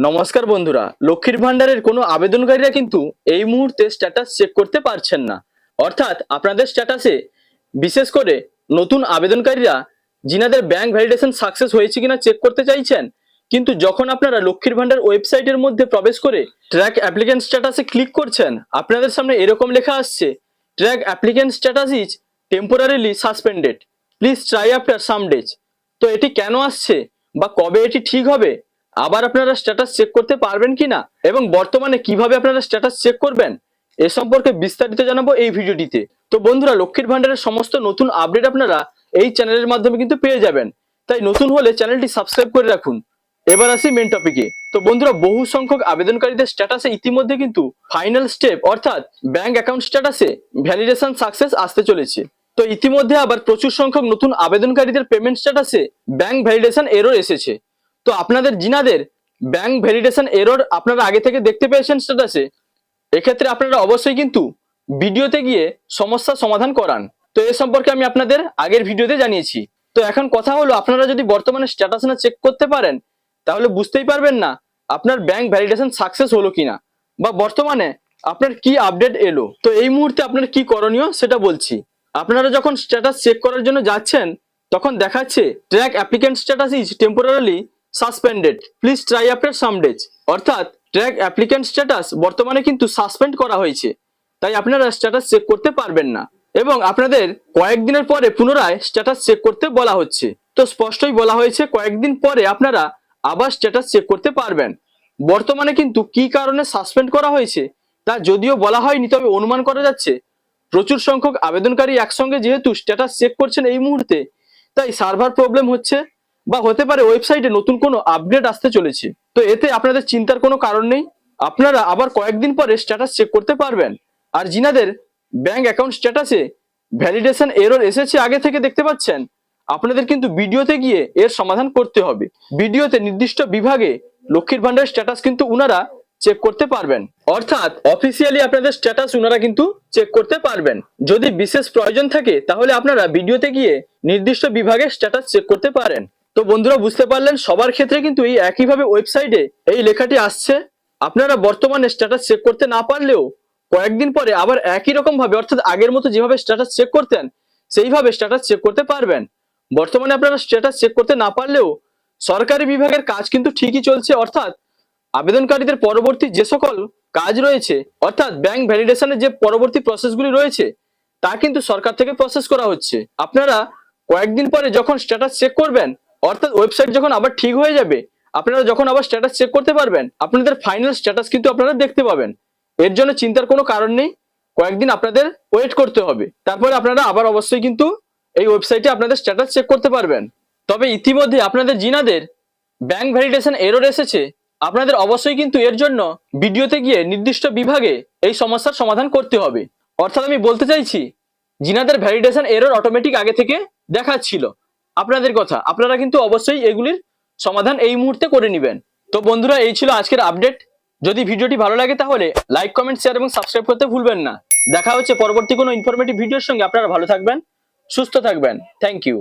নমস্কার বন্ধুরা, লক্ষ্মীর ভান্ডারের কোনো আবেদনকারীরা কিন্তু এই মুহূর্তে স্ট্যাটাস চেক করতে পারছেন না। অর্থাৎ আপনাদের স্ট্যাটাসে বিশেষ করে নতুন আবেদনকারীরা যিনাদের ব্যাংক ভ্যালিডেশন সাকসেস হয়েছে কিনা চেক করতে চাইছেন, কিন্তু যখন আপনারা লক্ষ্মীর ভান্ডার ওয়েবসাইটের মধ্যে প্রবেশ করে ট্র্যাক অ্যাপ্লিক্যান্ট স্ট্যাটাসে ক্লিক করছেন, আপনাদের সামনে এরকম লেখা আসছে, track applicant status is temporarily suspended, please try after some days. তো এটি কেন আসছে বা কবে এটি ঠিক হবে, আবার আপনারা স্ট্যাটাস চেক করতে পারবেন কিনা এবং বর্তমানে কিভাবে আপনারা স্ট্যাটাস চেক করবেন এ সম্পর্কে বিস্তারিত জানাবো এই ভিডিওটিতে। তো বন্ধুরা, লক্ষ্মীর ভান্ডারের সমস্ত নতুন আপডেট আপনারা এই চ্যানেলের মাধ্যমে কিন্তু পেয়ে যাবেন, তাই নতুন হলে চ্যানেলটি সাবস্ক্রাইব করে রাখুন। এবার আসি মেন টপিকে। তো বন্ধুরা, বহু সংখ্যক আবেদনকারীদের স্ট্যাটাসে ইতিমধ্যে কিন্তু ফাইনাল স্টেপ অর্থাৎ ব্যাংক অ্যাকাউন্ট স্ট্যাটাসে ভ্যালিডেশন সাকসেস আসতে চলেছে। তো ইতিমধ্যে আবার প্রচুর সংখ্যক নতুন আবেদনকারীদের পেমেন্ট স্ট্যাটাসে ব্যাংক ভ্যালিডেশন এরর এসেছে। তো আপনাদের যিনাদের ব্যাংক ভ্যালিডেশন এরর আপনারা আগে থেকে দেখতে পেয়েছেন স্ট্যাটাসে, এক্ষেত্রে আপনারা অবশ্যই কিন্তু ভিডিওতে গিয়ে সমস্যার সমাধান করান। তো এ সম্পর্কে আমি আপনাদের আগের ভিডিওতে জানিয়েছি। তো এখন কথা হলো, আপনারা যদি বর্তমানে স্ট্যাটাস না চেক করতে পারেন তাহলে বুঝতেই পারবেন না আপনার ব্যাংক ভ্যালিডেশন সাকসেস হলো কিনা বা বর্তমানে আপনার কি আপডেট এলো। তো এই মুহূর্তে আপনার কি করণীয় সেটা বলছি। আপনারা যখন স্ট্যাটাস চেক করার জন্য যাচ্ছেন তখন দেখাচ্ছে track applicant status is temporarily suspended, please try after some days. অর্থাৎ ট্র্যাক অ্যাপ্লিক্যান্ট স্ট্যাটাস বর্তমানে কিন্তু সাসপেন্ড করা হয়েছে, তাই আপনারা স্ট্যাটাস চেক করতে পারবেন না এবং আপনাদের কয়েকদিনের পরে পুনরায় স্ট্যাটাস চেক করতে বলা হচ্ছে। তো স্পষ্টই বলা হয়েছে কয়েকদিন পরে আপনারা আবার স্ট্যাটাস চেক করতে পারবেন। বর্তমানে কিন্তু কি কারণে সাসপেন্ড করা হয়েছে তা যদিও বলা হয়নি, তবে অনুমান করা যাচ্ছে প্রচুর সংখ্যক আবেদনকারী একসঙ্গে যেহেতু স্ট্যাটাস চেক করছেন এই মুহূর্তে, তাই সার্ভার প্রবলেম হচ্ছে বা হতে পারে ওয়েবসাইটে নতুন কোনো আপডেট আসতে চলেছে। তো এতে আপনাদের চিন্তার কোনো কারণ নেই, আপনারা আবার কয়েকদিন পরে স্ট্যাটাস চেক করতে পারবেন। আর যিনাদের ব্যাংক অ্যাকাউন্ট স্ট্যাটাসে ভ্যালিডেশন এরর এসেছে আগে থেকে দেখতে পাচ্ছেন, আপনাদের কিন্তু ভিডিওতে গিয়ে এর সমাধান করতে হবে। ভিডিওতে নির্দিষ্ট বিভাগে লক্ষ্মীর ভান্ডারের স্ট্যাটাস কিন্তু উনারা চেক করতে পারবেন, অর্থাৎ অফিসিয়ালি আপনাদের স্ট্যাটাস উনারা কিন্তু চেক করতে পারবেন। যদি বিশেষ প্রয়োজন থাকে তাহলে আপনারা ভিডিওতে গিয়ে নির্দিষ্ট বিভাগে স্ট্যাটাস চেক করতে পারেন। তো বন্ধুরা, বুঝতে পারলেন সবার ক্ষেত্রে কিন্তু এই একইভাবে ওয়েবসাইটে এই লেখাটি আসছে। আপনারা বর্তমানে স্ট্যাটাস চেক করতে না পারলেও কয়েকদিন পরে আবার একই রকম ভাবে অর্থাৎ আগের মতো যেভাবে স্ট্যাটাস চেক করতেন সেইভাবে স্ট্যাটাস চেক করতে পারবেন। বর্তমানে আপনারা স্ট্যাটাস চেক করতে না পারলেও সরকারি বিভাগের কাজ কিন্তু ঠিকই চলছে, অর্থাৎ আবেদনকারীদের পরবর্তী যে সকল কাজ রয়েছে অর্থাৎ ব্যাংক ভ্যালিডেশনের যে পরবর্তী প্রসেসগুলি রয়েছে তা কিন্তু সরকার থেকে প্রসেস করা হচ্ছে। আপনারা কয়েকদিন পরে যখন স্ট্যাটাস চেক করবেন অর্থাৎ ওয়েবসাইট যখন আবার ঠিক হয়ে যাবে, আপনারা যখন আবার স্ট্যাটাস চেক করতে পারবেন আপনাদের ফাইনাল স্ট্যাটাস কিন্তু আপনারা দেখতে পাবেন। এর জন্য চিন্তার কোনো কারণ নেই, কয়েকদিন আপনাদের ওয়েট করতে হবে, তারপরে আপনারা আবার অবশ্যই কিন্তু এই ওয়েবসাইটে আপনাদের স্ট্যাটাস চেক করতে পারবেন। তবে ইতিমধ্যে আপনাদের যিনাদের ব্যাংক ভ্যালিডেশন এরর এসেছে আপনাদের অবশ্যই কিন্তু এর জন্য ভিডিওতে গিয়ে নির্দিষ্ট বিভাগে এই সমস্যার সমাধান করতে হবে। অর্থাৎ আমি বলতে চাইছি, যিনাদের ভ্যালিডেশন এরর অটোমেটিক আগে থেকে দেখাচ্ছিল আপনাদের কথা, আপনারা কিন্তু অবশ্যই এগুলির সমাধান এই মুহূর্তে করে নেবেন। তো বন্ধুরা, এই ছিল আজকের আপডেট। যদি ভিডিওটি ভালো লাগে তাহলে লাইক, কমেন্ট, শেয়ার এবং সাবস্ক্রাইব করতে ভুলবেন না। দেখা হচ্ছে পরবর্তী কোনো ইনফরমেটিভ ভিডিওর সঙ্গে। আপনারা ভালো থাকবেন, সুস্থ থাকবেন। Thank you.